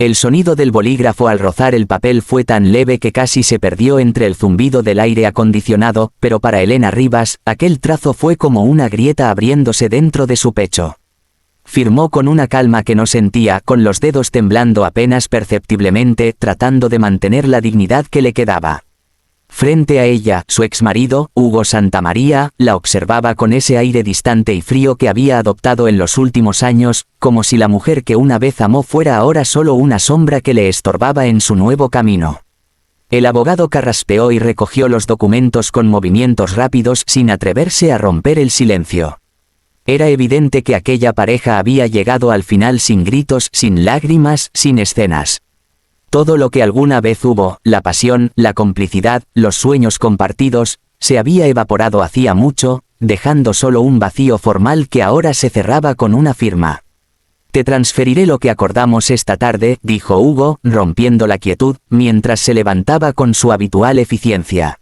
El sonido del bolígrafo al rozar el papel fue tan leve que casi se perdió entre el zumbido del aire acondicionado, pero para Elena Rivas, aquel trazo fue como una grieta abriéndose dentro de su pecho. Firmó con una calma que no sentía, con los dedos temblando apenas perceptiblemente, tratando de mantener la dignidad que le quedaba. Frente a ella, su exmarido, Hugo Santamaría, la observaba con ese aire distante y frío que había adoptado en los últimos años, como si la mujer que una vez amó fuera ahora solo una sombra que le estorbaba en su nuevo camino. El abogado carraspeó y recogió los documentos con movimientos rápidos sin atreverse a romper el silencio. Era evidente que aquella pareja había llegado al final sin gritos, sin lágrimas, sin escenas. Todo lo que alguna vez hubo, la pasión, la complicidad, los sueños compartidos, se había evaporado hacía mucho, dejando solo un vacío formal que ahora se cerraba con una firma. «Te transferiré lo que acordamos esta tarde», dijo Hugo, rompiendo la quietud, mientras se levantaba con su habitual eficiencia.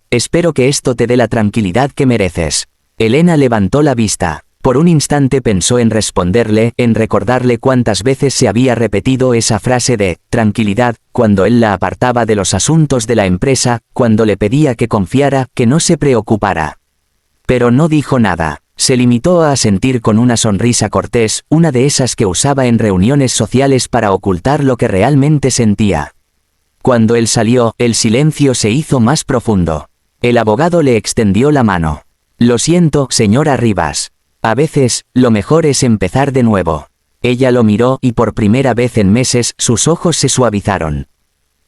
«Espero que esto te dé la tranquilidad que mereces». Elena levantó la vista. Por un instante pensó en responderle, en recordarle cuántas veces se había repetido esa frase de tranquilidad, cuando él la apartaba de los asuntos de la empresa, cuando le pedía que confiara, que no se preocupara. Pero no dijo nada. Se limitó a asentir con una sonrisa cortés, una de esas que usaba en reuniones sociales para ocultar lo que realmente sentía. Cuando él salió, el silencio se hizo más profundo. El abogado le extendió la mano. «Lo siento, señora Rivas. A veces, lo mejor es empezar de nuevo». Ella lo miró y por primera vez en meses sus ojos se suavizaron.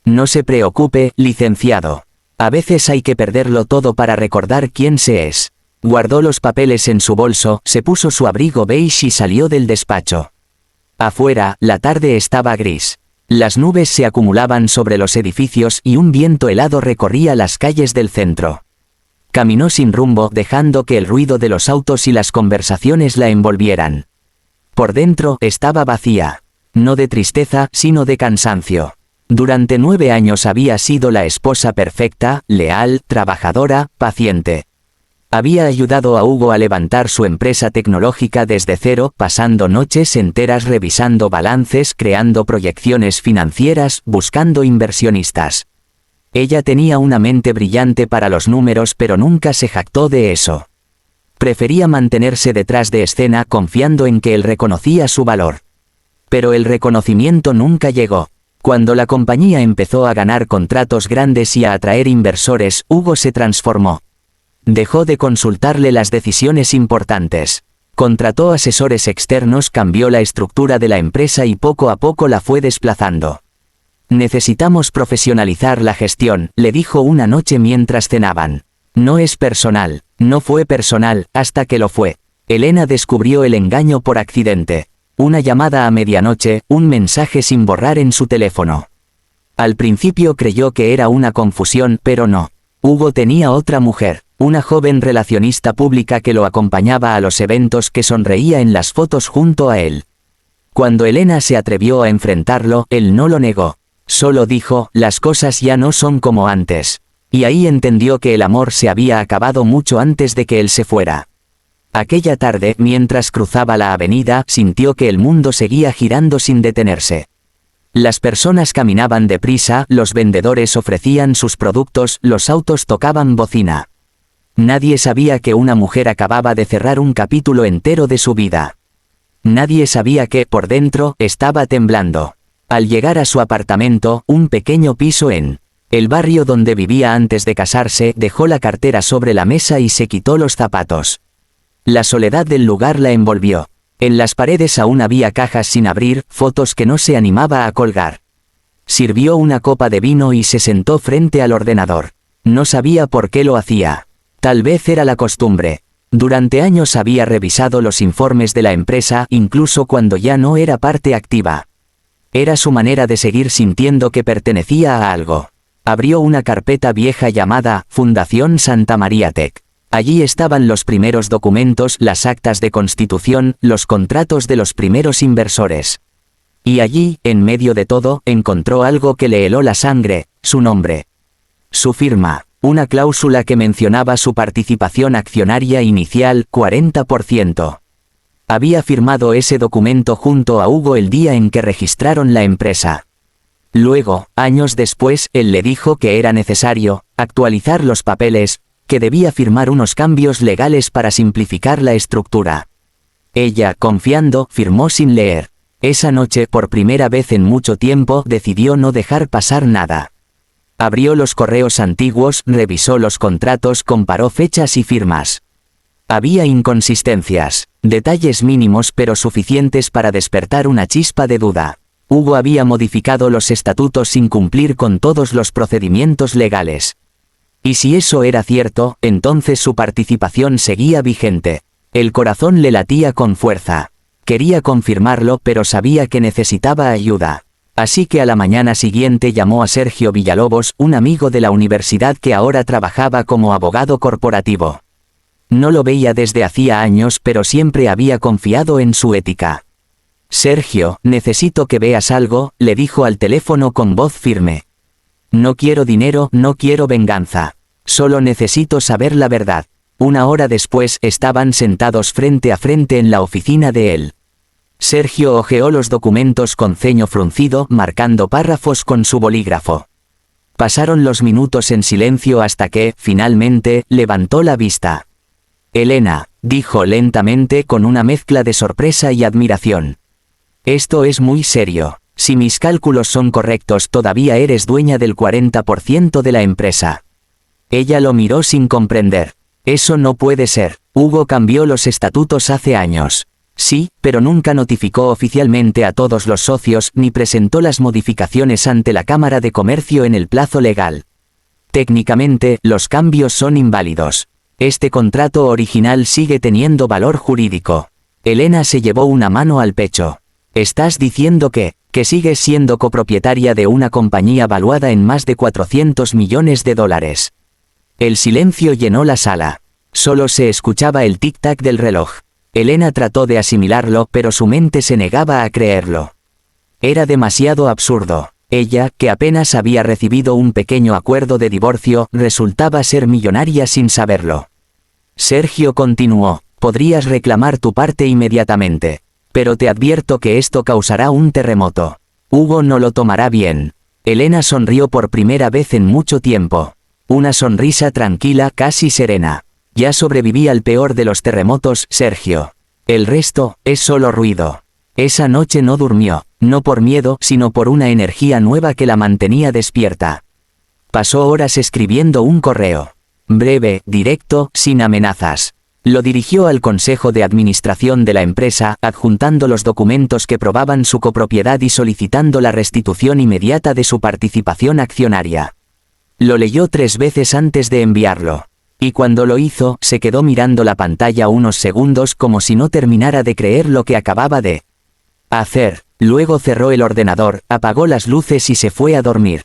«No se preocupe, licenciado. A veces hay que perderlo todo para recordar quién se es». Guardó los papeles en su bolso, se puso su abrigo beige y salió del despacho. Afuera, la tarde estaba gris. Las nubes se acumulaban sobre los edificios y un viento helado recorría las calles del centro. Caminó sin rumbo, dejando que el ruido de los autos y las conversaciones la envolvieran. Por dentro, estaba vacía. No de tristeza, sino de cansancio. Durante 9 años había sido la esposa perfecta, leal, trabajadora, paciente. Había ayudado a Hugo a levantar su empresa tecnológica desde cero, pasando noches enteras revisando balances, creando proyecciones financieras, buscando inversionistas. Ella tenía una mente brillante para los números, pero nunca se jactó de eso. Prefería mantenerse detrás de escena confiando en que él reconocía su valor. Pero el reconocimiento nunca llegó. Cuando la compañía empezó a ganar contratos grandes y a atraer inversores, Hugo se transformó. Dejó de consultarle las decisiones importantes. Contrató asesores externos, cambió la estructura de la empresa y poco a poco la fue desplazando. «Necesitamos profesionalizar la gestión», le dijo una noche mientras cenaban. «No es personal». No fue personal, hasta que lo fue. Elena descubrió el engaño por accidente. Una llamada a medianoche, un mensaje sin borrar en su teléfono. Al principio creyó que era una confusión, pero no. Hugo tenía otra mujer, una joven relacionista pública que lo acompañaba a los eventos, que sonreía en las fotos junto a él. Cuando Elena se atrevió a enfrentarlo, él no lo negó. Solo dijo, «Las cosas ya no son como antes». Y ahí entendió que el amor se había acabado mucho antes de que él se fuera. Aquella tarde, mientras cruzaba la avenida, sintió que el mundo seguía girando sin detenerse. Las personas caminaban deprisa, los vendedores ofrecían sus productos, los autos tocaban bocina. Nadie sabía que una mujer acababa de cerrar un capítulo entero de su vida. Nadie sabía que, por dentro, estaba temblando. Al llegar a su apartamento, un pequeño piso en el barrio donde vivía antes de casarse, dejó la cartera sobre la mesa y se quitó los zapatos. La soledad del lugar la envolvió. En las paredes aún había cajas sin abrir, fotos que no se animaba a colgar. Sirvió una copa de vino y se sentó frente al ordenador. No sabía por qué lo hacía. Tal vez era la costumbre. Durante años había revisado los informes de la empresa, incluso cuando ya no era parte activa. Era su manera de seguir sintiendo que pertenecía a algo. Abrió una carpeta vieja llamada Fundación Santa María Tech. Allí estaban los primeros documentos, las actas de constitución, los contratos de los primeros inversores. Y allí, en medio de todo, encontró algo que le heló la sangre, su nombre. Su firma, una cláusula que mencionaba su participación accionaria inicial, 40%. Había firmado ese documento junto a Hugo el día en que registraron la empresa. Luego, años después, él le dijo que era necesario actualizar los papeles, que debía firmar unos cambios legales para simplificar la estructura. Ella, confiando, firmó sin leer. Esa noche, por primera vez en mucho tiempo, decidió no dejar pasar nada. Abrió los correos antiguos, revisó los contratos, comparó fechas y firmas. Había inconsistencias, detalles mínimos pero suficientes para despertar una chispa de duda. Hugo había modificado los estatutos sin cumplir con todos los procedimientos legales. Y si eso era cierto, entonces su participación seguía vigente. El corazón le latía con fuerza. Quería confirmarlo, pero sabía que necesitaba ayuda. Así que a la mañana siguiente llamó a Sergio Villalobos, un amigo de la universidad que ahora trabajaba como abogado corporativo. No lo veía desde hacía años, pero siempre había confiado en su ética. «Sergio, necesito que veas algo», le dijo al teléfono con voz firme. «No quiero dinero, no quiero venganza. Solo necesito saber la verdad». Una hora después estaban sentados frente a frente en la oficina de él. Sergio hojeó los documentos con ceño fruncido, marcando párrafos con su bolígrafo. Pasaron los minutos en silencio hasta que, finalmente, levantó la vista. «Elena», dijo lentamente con una mezcla de sorpresa y admiración. «Esto es muy serio. Si mis cálculos son correctos, todavía eres dueña del 40% de la empresa». Ella lo miró sin comprender. «Eso no puede ser. Hugo cambió los estatutos hace años». «Sí, pero nunca notificó oficialmente a todos los socios ni presentó las modificaciones ante la Cámara de Comercio en el plazo legal. Técnicamente, los cambios son inválidos. Este contrato original sigue teniendo valor jurídico». Elena se llevó una mano al pecho. «¿Estás diciendo que sigues siendo copropietaria de una compañía valuada en más de 400 millones de dólares?» El silencio llenó la sala. Solo se escuchaba el tic-tac del reloj. Elena trató de asimilarlo, pero su mente se negaba a creerlo. Era demasiado absurdo. Ella, que apenas había recibido un pequeño acuerdo de divorcio, resultaba ser millonaria sin saberlo. Sergio continuó: «Podrías reclamar tu parte inmediatamente. Pero te advierto que esto causará un terremoto. Hugo no lo tomará bien». Elena sonrió por primera vez en mucho tiempo. Una sonrisa tranquila, casi serena. «Ya sobreviví al peor de los terremotos, Sergio. El resto es solo ruido». Esa noche no durmió, no por miedo, sino por una energía nueva que la mantenía despierta. Pasó horas escribiendo un correo. Breve, directo, sin amenazas. Lo dirigió al Consejo de Administración de la empresa, adjuntando los documentos que probaban su copropiedad y solicitando la restitución inmediata de su participación accionaria. Lo leyó 3 veces antes de enviarlo. Y cuando lo hizo, se quedó mirando la pantalla unos segundos como si no terminara de creer lo que acababa de hacer. Luego cerró el ordenador, apagó las luces y se fue a dormir.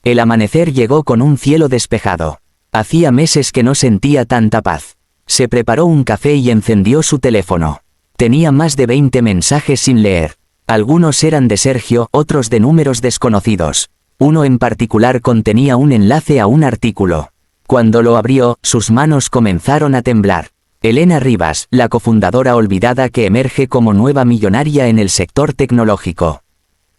El amanecer llegó con un cielo despejado. Hacía meses que no sentía tanta paz. Se preparó un café y encendió su teléfono. Tenía más de 20 mensajes sin leer. Algunos eran de Sergio, otros de números desconocidos. Uno en particular contenía un enlace a un artículo. Cuando lo abrió, sus manos comenzaron a temblar. Elena Rivas, la cofundadora olvidada que emerge como nueva millonaria en el sector tecnológico.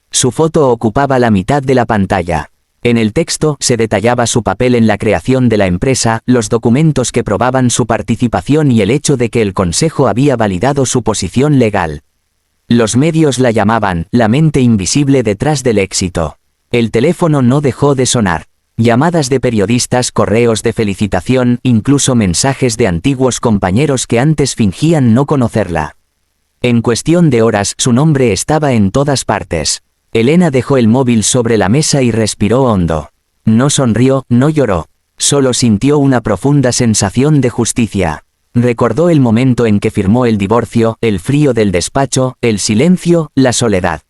Su foto ocupaba la mitad de la pantalla. En el texto se detallaba su papel en la creación de la empresa, los documentos que probaban su participación y el hecho de que el Consejo había validado su posición legal. Los medios la llamaban la mente invisible detrás del éxito. El teléfono no dejó de sonar. Llamadas de periodistas, correos de felicitación, incluso mensajes de antiguos compañeros que antes fingían no conocerla. En cuestión de horas, su nombre estaba en todas partes. Elena dejó el móvil sobre la mesa y respiró hondo. No sonrió, no lloró. Solo sintió una profunda sensación de justicia. Recordó el momento en que firmó el divorcio, el frío del despacho, el silencio, la soledad.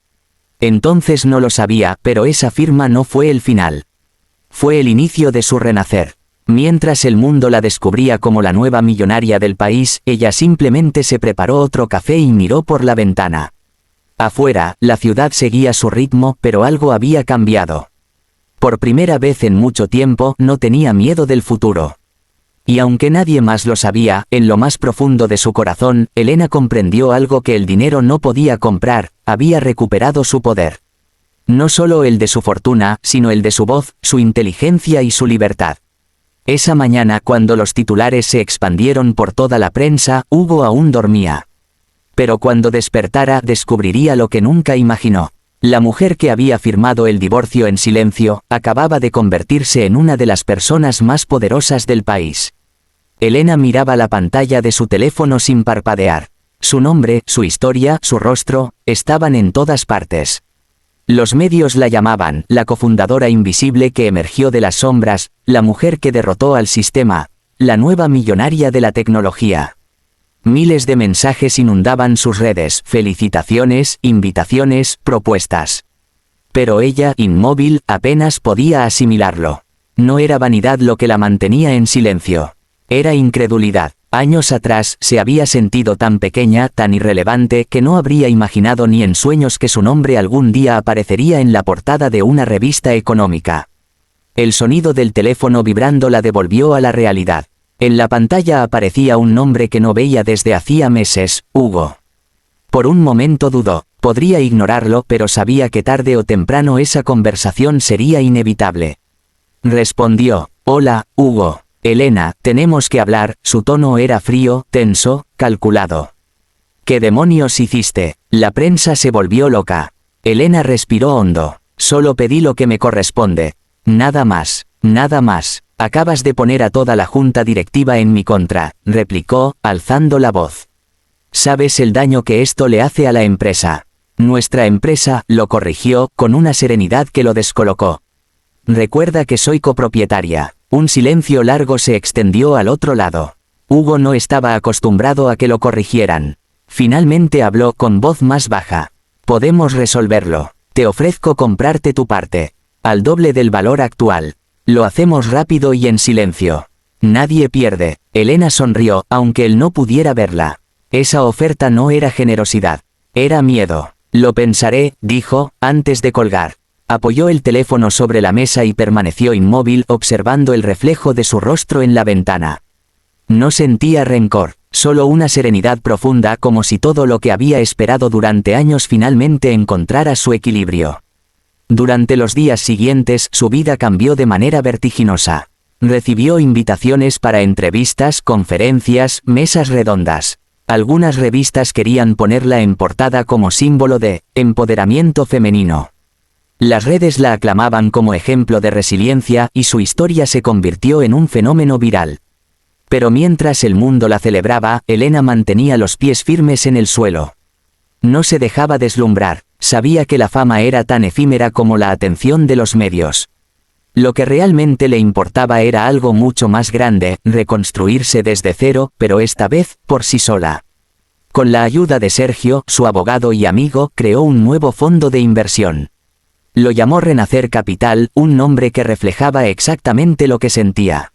Entonces no lo sabía, pero esa firma no fue el final. Fue el inicio de su renacer. Mientras el mundo la descubría como la nueva millonaria del país, ella simplemente se preparó otro café y miró por la ventana. Afuera, la ciudad seguía su ritmo, pero algo había cambiado. Por primera vez en mucho tiempo, no tenía miedo del futuro. Y aunque nadie más lo sabía, en lo más profundo de su corazón, Elena comprendió algo que el dinero no podía comprar: había recuperado su poder. No solo el de su fortuna, sino el de su voz, su inteligencia y su libertad. Esa mañana, cuando los titulares se expandieron por toda la prensa, Hugo aún dormía. Pero cuando despertara, descubriría lo que nunca imaginó. La mujer que había firmado el divorcio en silencio, acababa de convertirse en una de las personas más poderosas del país. Elena miraba la pantalla de su teléfono sin parpadear. Su nombre, su historia, su rostro, estaban en todas partes. Los medios la llamaban la cofundadora invisible que emergió de las sombras, la mujer que derrotó al sistema, la nueva millonaria de la tecnología. Miles de mensajes inundaban sus redes: felicitaciones, invitaciones, propuestas. Pero ella, inmóvil, apenas podía asimilarlo. No era vanidad lo que la mantenía en silencio. Era incredulidad. Años atrás, se había sentido tan pequeña, tan irrelevante, que no habría imaginado ni en sueños que su nombre algún día aparecería en la portada de una revista económica. El sonido del teléfono vibrando la devolvió a la realidad. En la pantalla aparecía un nombre que no veía desde hacía meses: Hugo. Por un momento dudó. Podría ignorarlo, pero sabía que tarde o temprano esa conversación sería inevitable. Respondió: hola, Hugo. Elena, tenemos que hablar. Su tono era frío, tenso, calculado. ¿Qué demonios hiciste? La prensa se volvió loca. Elena respiró hondo. Solo pedí lo que me corresponde. Nada más, nada más. Acabas de poner a toda la junta directiva en mi contra, replicó, alzando la voz. ¿Sabes el daño que esto le hace a la empresa? Nuestra empresa, lo corrigió, con una serenidad que lo descolocó. Recuerda que soy copropietaria. Un silencio largo se extendió al otro lado. Hugo no estaba acostumbrado a que lo corrigieran. Finalmente habló con voz más baja. Podemos resolverlo. Te ofrezco comprarte tu parte. Al doble del valor actual. Lo hacemos rápido y en silencio. Nadie pierde. Elena sonrió, aunque él no pudiera verla. Esa oferta no era generosidad. Era miedo. Lo pensaré, dijo, antes de colgar. Apoyó el teléfono sobre la mesa y permaneció inmóvil, observando el reflejo de su rostro en la ventana. No sentía rencor, solo una serenidad profunda, como si todo lo que había esperado durante años finalmente encontrara su equilibrio. Durante los días siguientes, su vida cambió de manera vertiginosa. Recibió invitaciones para entrevistas, conferencias, mesas redondas. Algunas revistas querían ponerla en portada como símbolo de empoderamiento femenino. Las redes la aclamaban como ejemplo de resiliencia y su historia se convirtió en un fenómeno viral. Pero mientras el mundo la celebraba, Elena mantenía los pies firmes en el suelo. No se dejaba deslumbrar, sabía que la fama era tan efímera como la atención de los medios. Lo que realmente le importaba era algo mucho más grande: reconstruirse desde cero, pero esta vez, por sí sola. Con la ayuda de Sergio, su abogado y amigo, creó un nuevo fondo de inversión. Lo llamó Renacer Capital, un nombre que reflejaba exactamente lo que sentía.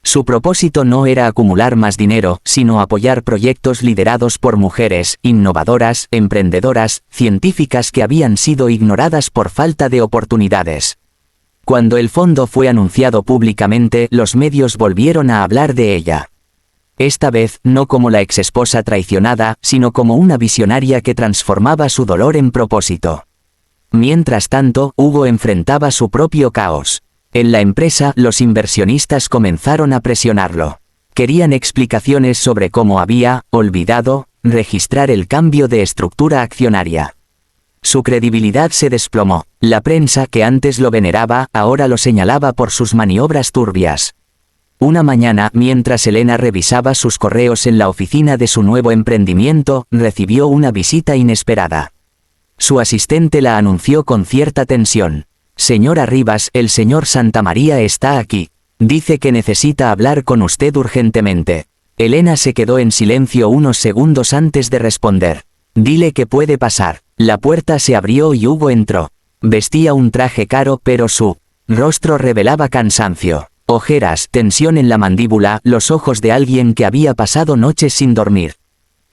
Su propósito no era acumular más dinero, sino apoyar proyectos liderados por mujeres, innovadoras, emprendedoras, científicas que habían sido ignoradas por falta de oportunidades. Cuando el fondo fue anunciado públicamente, los medios volvieron a hablar de ella. Esta vez, no como la exesposa traicionada, sino como una visionaria que transformaba su dolor en propósito. Mientras tanto, Hugo enfrentaba su propio caos. En la empresa, los inversionistas comenzaron a presionarlo. Querían explicaciones sobre cómo había olvidado registrar el cambio de estructura accionaria. Su credibilidad se desplomó. La prensa, que antes lo veneraba, ahora lo señalaba por sus maniobras turbias. Una mañana, mientras Elena revisaba sus correos en la oficina de su nuevo emprendimiento, recibió una visita inesperada. Su asistente la anunció con cierta tensión. Señora Rivas, el señor Santamaría está aquí. Dice que necesita hablar con usted urgentemente. Elena se quedó en silencio unos segundos antes de responder. Dile que puede pasar. La puerta se abrió y Hugo entró. Vestía un traje caro, pero su rostro revelaba cansancio, ojeras, tensión en la mandíbula, los ojos de alguien que había pasado noches sin dormir.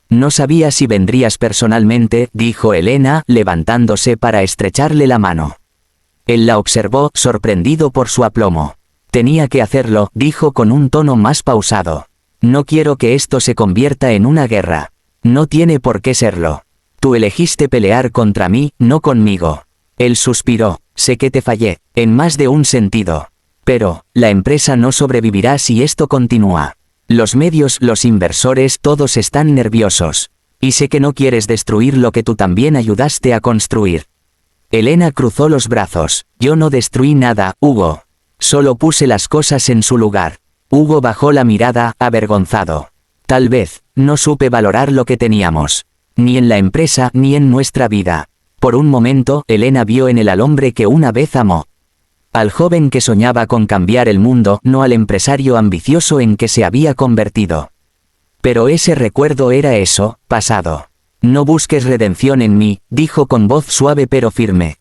No sabía si vendrías personalmente, dijo Elena, levantándose para estrecharle la mano. Él la observó, sorprendido por su aplomo. Tenía que hacerlo, dijo con un tono más pausado. No quiero que esto se convierta en una guerra. No tiene por qué serlo. Tú elegiste pelear contra mí, no conmigo. Él suspiró. Sé que te fallé, en más de un sentido. Pero, la empresa no sobrevivirá si esto continúa. Los medios, los inversores, todos están nerviosos. Y sé que no quieres destruir lo que tú también ayudaste a construir. Elena cruzó los brazos. Yo no destruí nada, Hugo. Solo puse las cosas en su lugar. Hugo bajó la mirada, avergonzado. Tal vez, no supe valorar lo que teníamos. Ni en la empresa, ni en nuestra vida. Por un momento, Elena vio en él al hombre que una vez amó. Al joven que soñaba con cambiar el mundo, no al empresario ambicioso en que se había convertido. Pero ese recuerdo era eso, pasado. No busques redención en mí, dijo con voz suave pero firme.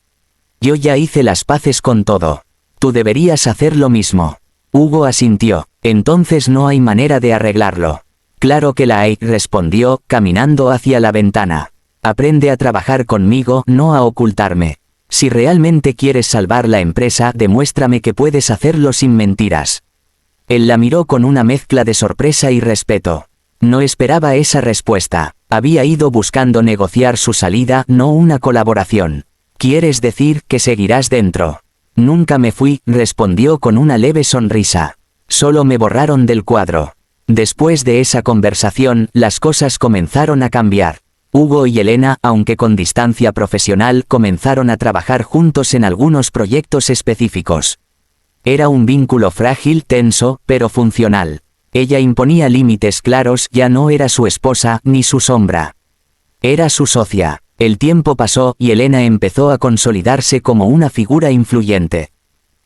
Yo ya hice las paces con todo. Tú deberías hacer lo mismo. Hugo asintió. Entonces no hay manera de arreglarlo. Claro que la hay, respondió, caminando hacia la ventana. Aprende a trabajar conmigo, no a ocultarme. Si realmente quieres salvar la empresa, demuéstrame que puedes hacerlo sin mentiras. Él la miró con una mezcla de sorpresa y respeto. No esperaba esa respuesta. Había ido buscando negociar su salida, no una colaboración. ¿Quieres decir que seguirás dentro? Nunca me fui, respondió con una leve sonrisa. Solo me borraron del cuadro. Después de esa conversación, las cosas comenzaron a cambiar. Hugo y Elena, aunque con distancia profesional, comenzaron a trabajar juntos en algunos proyectos específicos. Era un vínculo frágil, tenso, pero funcional. Ella imponía límites claros, ya no era su esposa, ni su sombra. Era su socia. El tiempo pasó y Elena empezó a consolidarse como una figura influyente.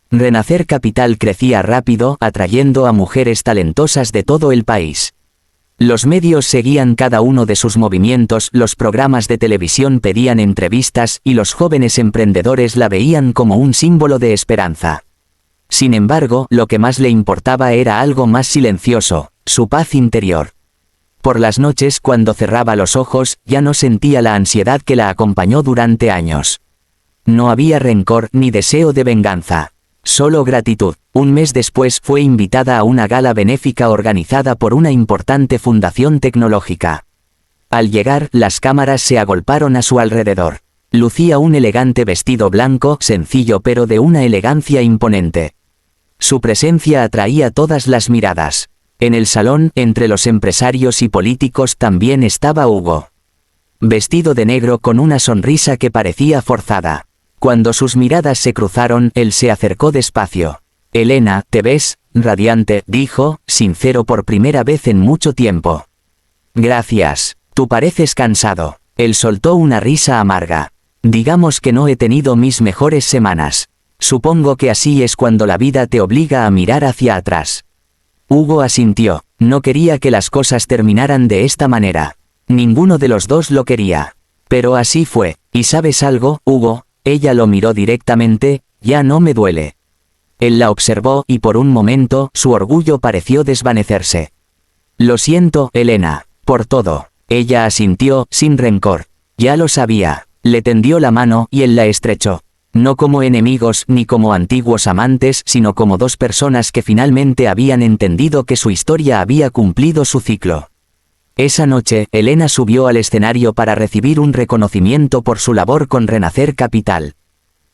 Renacer Capital crecía rápido, atrayendo a mujeres talentosas de todo el país. Los medios seguían cada uno de sus movimientos, los programas de televisión pedían entrevistas y los jóvenes emprendedores la veían como un símbolo de esperanza. Sin embargo, lo que más le importaba era algo más silencioso, su paz interior. Por las noches, cuando cerraba los ojos, ya no sentía la ansiedad que la acompañó durante años. No había rencor ni deseo de venganza. Solo gratitud. Un mes después fue invitada a una gala benéfica organizada por una importante fundación tecnológica. Al llegar, las cámaras se agolparon a su alrededor. Lucía un elegante vestido blanco, sencillo pero de una elegancia imponente. Su presencia atraía todas las miradas. En el salón, entre los empresarios y políticos también estaba Hugo. Vestido de negro con una sonrisa que parecía forzada. Cuando sus miradas se cruzaron, él se acercó despacio. Elena, ¿te ves radiante?, dijo, sincero por primera vez en mucho tiempo. Gracias. Tú pareces cansado. Él soltó una risa amarga. Digamos que no he tenido mis mejores semanas. Supongo que así es cuando la vida te obliga a mirar hacia atrás. Hugo asintió. No quería que las cosas terminaran de esta manera. Ninguno de los dos lo quería. Pero así fue. ¿Y sabes algo, Hugo? Ella lo miró directamente. Ya no me duele. Él la observó y por un momento, su orgullo pareció desvanecerse. Lo siento, Elena, por todo. Ella asintió, sin rencor. Ya lo sabía. Le tendió la mano y él la estrechó. No como enemigos ni como antiguos amantes, sino como dos personas que finalmente habían entendido que su historia había cumplido su ciclo. Esa noche, Elena subió al escenario para recibir un reconocimiento por su labor con Renacer Capital.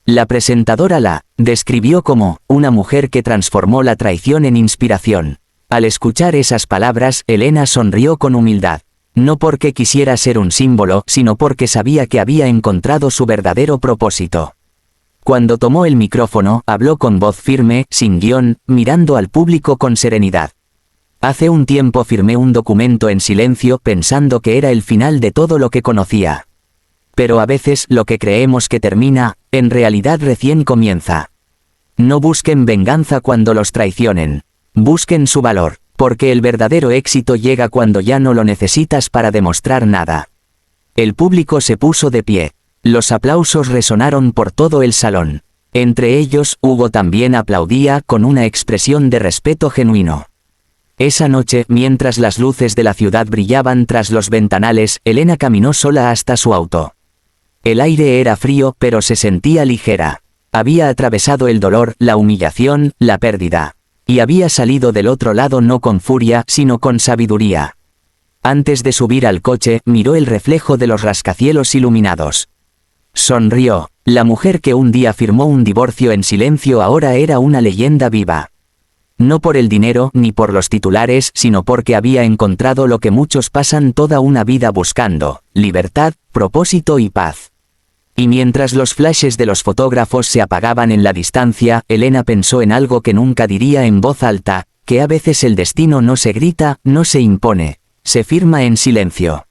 La presentadora la describió como una mujer que transformó la traición en inspiración. Al escuchar esas palabras, Elena sonrió con humildad. No porque quisiera ser un símbolo, sino porque sabía que había encontrado su verdadero propósito. Cuando tomó el micrófono, habló con voz firme, sin guión, mirando al público con serenidad. Hace un tiempo firmé un documento en silencio pensando que era el final de todo lo que conocía. Pero a veces lo que creemos que termina, en realidad recién comienza. No busquen venganza cuando los traicionen. Busquen su valor, porque el verdadero éxito llega cuando ya no lo necesitas para demostrar nada. El público se puso de pie. Los aplausos resonaron por todo el salón. Entre ellos, Hugo también aplaudía con una expresión de respeto genuino. Esa noche, mientras las luces de la ciudad brillaban tras los ventanales, Elena caminó sola hasta su auto. El aire era frío, pero se sentía ligera. Había atravesado el dolor, la humillación, la pérdida. Y había salido del otro lado no con furia, sino con sabiduría. Antes de subir al coche, miró el reflejo de los rascacielos iluminados. Sonrió. La mujer que un día firmó un divorcio en silencio ahora era una leyenda viva. No por el dinero ni por los titulares, sino porque había encontrado lo que muchos pasan toda una vida buscando: libertad, propósito y paz. Y mientras los flashes de los fotógrafos se apagaban en la distancia, Elena pensó en algo que nunca diría en voz alta, que a veces el destino no se grita, no se impone, se firma en silencio.